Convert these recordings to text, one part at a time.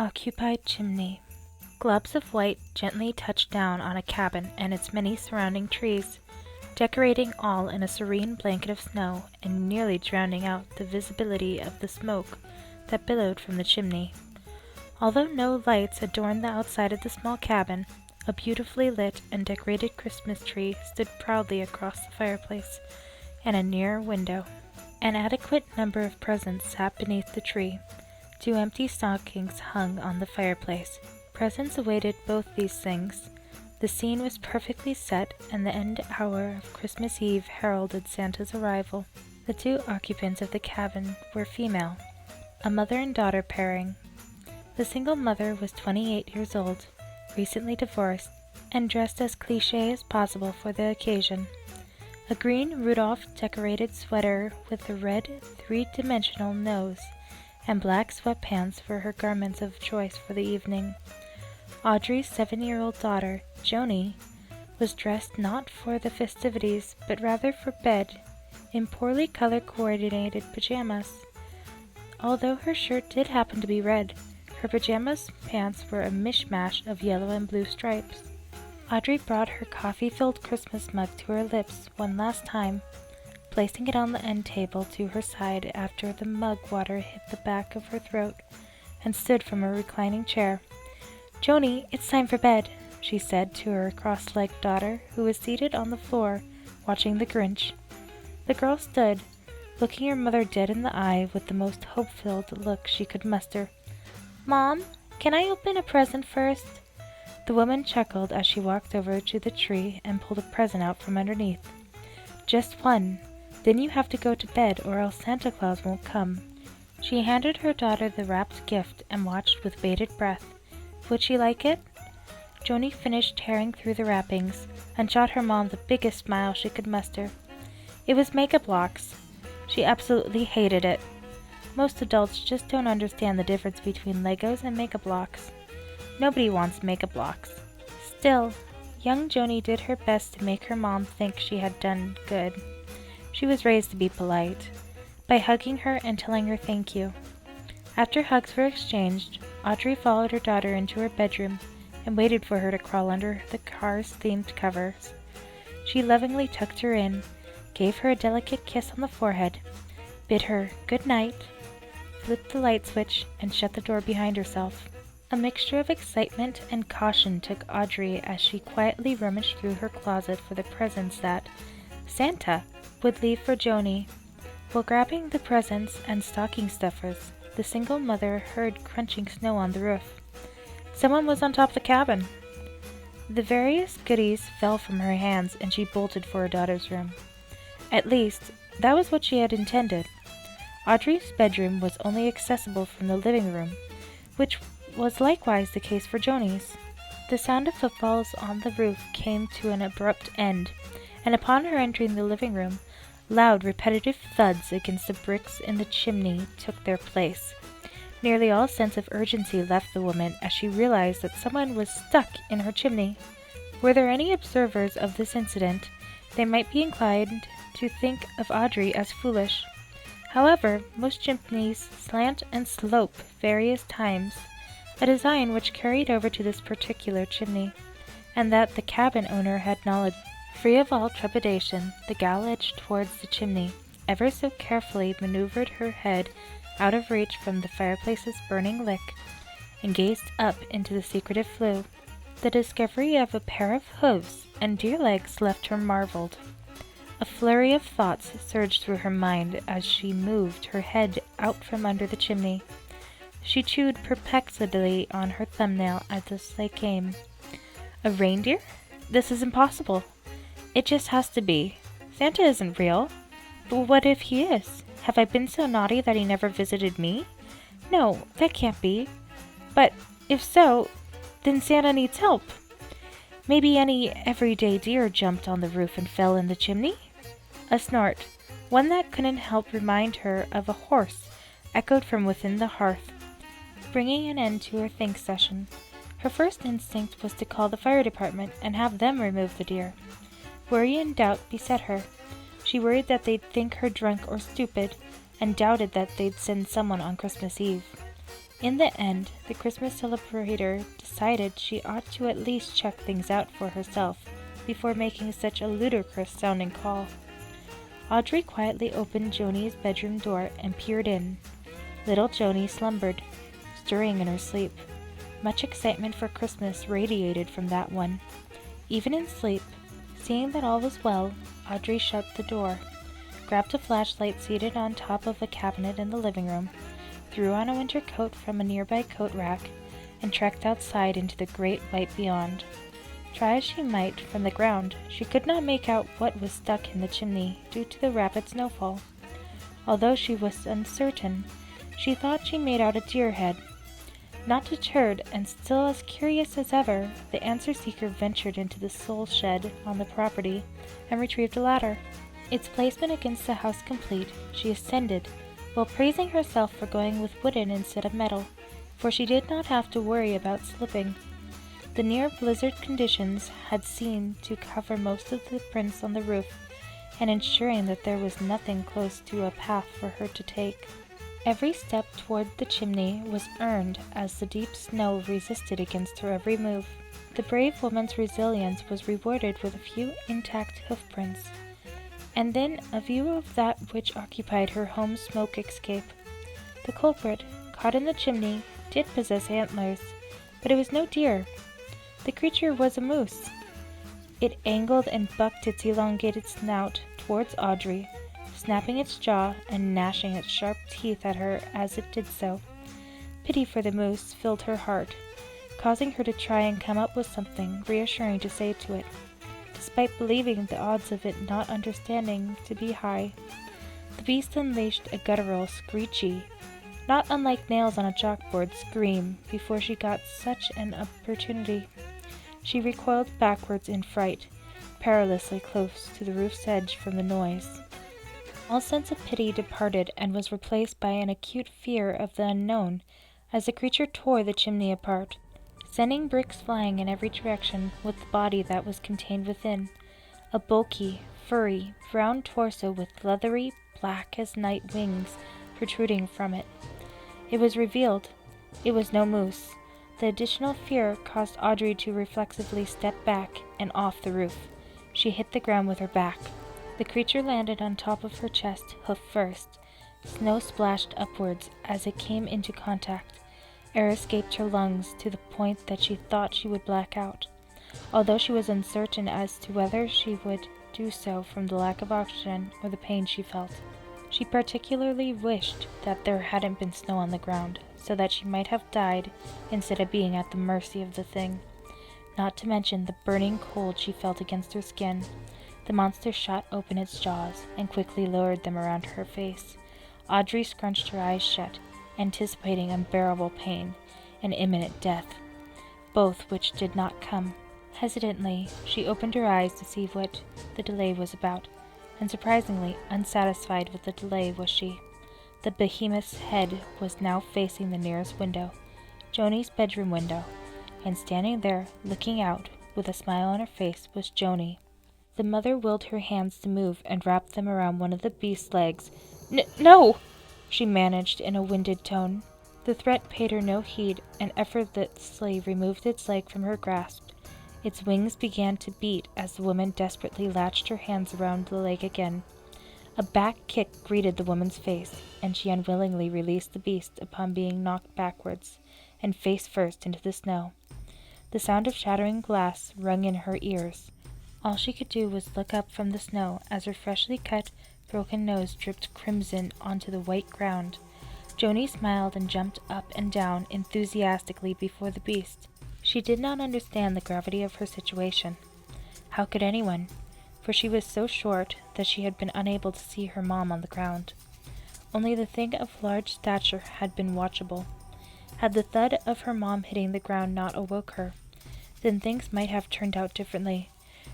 Unoccupied chimney. Globs of white gently touched down on a cabin and its many surrounding trees, decorating all in a serene blanket of snow and nearly drowning out the visibility of the smoke that billowed from the chimney. Although no lights adorned the outside of the small cabin, a beautifully lit and decorated Christmas tree stood proudly across the fireplace and a near window. An adequate number of presents sat beneath the tree. 2 empty stockings hung on the fireplace. Presents awaited both these things. The scene was perfectly set, and the end hour of Christmas Eve heralded Santa's arrival. The 2 occupants of the cabin were female, a mother and daughter pairing. The single mother was 28 years old, recently divorced, and dressed as cliché as possible for the occasion. A green Rudolph-decorated sweater with a red, 3-dimensional nose, and black sweatpants were her garments of choice for the evening. Audrey's 7-year-old daughter, Joni, was dressed not for the festivities, but rather for bed, in poorly color-coordinated pajamas. Although her shirt did happen to be red, her pajamas pants were a mishmash of yellow and blue stripes. Audrey brought her coffee-filled Christmas mug to her lips one last time, placing it on the end table to her side after the mug water hit the back of her throat, and stood from her reclining chair. "Joni, it's time for bed," she said to her cross-legged daughter, who was seated on the floor, watching the Grinch. The girl stood, looking her mother dead in the eye with the most hope-filled look she could muster. "Mom, can I open a present first?" The woman chuckled as she walked over to the tree and pulled a present out from underneath. "Just one. Then you have to go to bed, or else Santa Claus won't come." She handed her daughter the wrapped gift and watched with bated breath. Would she like it? Joni finished tearing through the wrappings and shot her mom the biggest smile she could muster. It was Mega Bloks. She absolutely hated it. Most adults just don't understand the difference between Legos and Mega Bloks. Nobody wants Mega Bloks. Still, young Joni did her best to make her mom think she had done good. She was raised to be polite, by hugging her and telling her thank you. After hugs were exchanged, Audrey followed her daughter into her bedroom and waited for her to crawl under the car's themed covers. She lovingly tucked her in, gave her a delicate kiss on the forehead, bid her good night, flipped the light switch, and shut the door behind herself. A mixture of excitement and caution took Audrey as she quietly rummaged through her closet for the presents that Santa would leave for Joni. While grabbing the presents and stocking stuffers, the single mother heard crunching snow on the roof. Someone was on top of the cabin. The various goodies fell from her hands and she bolted for her daughter's room. At least, that was what she had intended. Audrey's bedroom was only accessible from the living room, which was likewise the case for Joni's. The sound of footfalls on the roof came to an abrupt end, and upon her entering the living room, loud repetitive thuds against the bricks in the chimney took their place. Nearly all sense of urgency left the woman as she realized that someone was stuck in her chimney. Were there any observers of this incident, they might be inclined to think of Audrey as foolish. However, most chimneys slant and slope various times, a design which carried over to this particular chimney, and that the cabin owner had knowledge. Free of all trepidation, the gal edged towards the chimney, ever so carefully maneuvered her head out of reach from the fireplace's burning lick, and gazed up into the secretive flue. The discovery of a pair of hooves and deer legs left her marveled. A flurry of thoughts surged through her mind as she moved her head out from under the chimney. She chewed perplexedly on her thumbnail as the sleigh came. A reindeer? This is impossible. It just has to be. Santa isn't real. But what if he is? Have I been so naughty that he never visited me? No, that can't be. But if so, then Santa needs help. Maybe any everyday deer jumped on the roof and fell in the chimney? A snort, one that couldn't help remind her of a horse, echoed from within the hearth, bringing an end to her think session. Her first instinct was to call the fire department and have them remove the deer. Worry and doubt beset her. She worried that they'd think her drunk or stupid, and doubted that they'd send someone on Christmas Eve. In the end, the Christmas celebrator decided she ought to at least check things out for herself before making such a ludicrous-sounding call. Audrey quietly opened Joni's bedroom door and peered in. Little Joni slumbered, stirring in her sleep. Much excitement for Christmas radiated from that one. Even in sleep, seeing that all was well, Audrey shut the door, grabbed a flashlight seated on top of a cabinet in the living room, threw on a winter coat from a nearby coat rack, and trekked outside into the great white beyond. Try as she might from the ground, she could not make out what was stuck in the chimney due to the rapid snowfall. Although she was uncertain, she thought she made out a deer head. Not deterred, and still as curious as ever, the answer-seeker ventured into the soul shed on the property and retrieved a ladder. Its placement against the house complete, she ascended, while praising herself for going with wooden instead of metal, for she did not have to worry about slipping. The near blizzard conditions had seemed to cover most of the prints on the roof, and ensuring that there was nothing close to a path for her to take. Every step toward the chimney was earned as the deep snow resisted against her every move. The brave woman's resilience was rewarded with a few intact hoofprints, and then a view of that which occupied her home smoke escape. The culprit, caught in the chimney, did possess antlers, but it was no deer. The creature was a moose. It angled and bucked its elongated snout towards Audrey, snapping its jaw and gnashing its sharp teeth at her as it did so. Pity for the moose filled her heart, causing her to try and come up with something reassuring to say to it, despite believing the odds of it not understanding to be high. The beast unleashed a guttural, screechy, not unlike nails on a chalkboard, scream before she got such an opportunity. She recoiled backwards in fright, perilously close to the roof's edge from the noise. All sense of pity departed and was replaced by an acute fear of the unknown as the creature tore the chimney apart, sending bricks flying in every direction with the body that was contained within, a bulky, furry, brown torso with leathery, black as night wings protruding from it. It was revealed. It was no moose. The additional fear caused Audrey to reflexively step back and off the roof. She hit the ground with her back. The creature landed on top of her chest, hoof first. Snow splashed upwards as it came into contact. Air escaped her lungs to the point that she thought she would black out, although she was uncertain as to whether she would do so from the lack of oxygen or the pain she felt. She particularly wished that there hadn't been snow on the ground, so that she might have died instead of being at the mercy of the thing, not to mention the burning cold she felt against her skin. The monster shot open its jaws and quickly lowered them around her face. Audrey scrunched her eyes shut, anticipating unbearable pain and imminent death, both which did not come. Hesitantly, she opened her eyes to see what the delay was about, and surprisingly unsatisfied with the delay was she. The behemoth's head was now facing the nearest window, Joni's bedroom window, and standing there, looking out, with a smile on her face, was Joni. The mother willed her hands to move and wrap them around one of the beast's legs. No! She managed in a winded tone. The threat paid her no heed, and effortlessly removed its leg from her grasp. Its wings began to beat as the woman desperately latched her hands around the leg again. A back kick greeted the woman's face, and she unwillingly released the beast upon being knocked backwards, and face first into the snow. The sound of shattering glass rung in her ears. All she could do was look up from the snow as her freshly cut, broken nose dripped crimson onto the white ground. Joni smiled and jumped up and down enthusiastically before the beast. She did not understand the gravity of her situation. How could anyone? For she was so short that she had been unable to see her mom on the ground. Only the thing of large stature had been watchable. Had the thud of her mom hitting the ground not awoke her, then things might have turned out differently.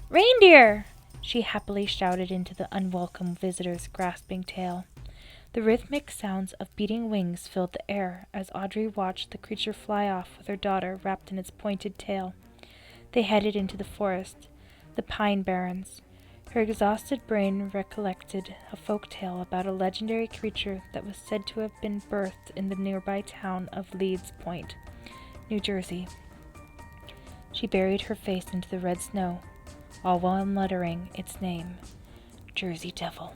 "Reindeer!" she happily shouted into the unwelcome visitor's grasping tail. The rhythmic sounds of beating wings filled the air as Audrey watched the creature fly off with her daughter wrapped in its pointed tail. They headed into the forest, the pine barrens. Her exhausted brain recollected a folk tale about a legendary creature that was said to have been birthed in the nearby town of Leeds Point, New Jersey. She buried her face into the red snow, all while muttering its name, Jersey Devil.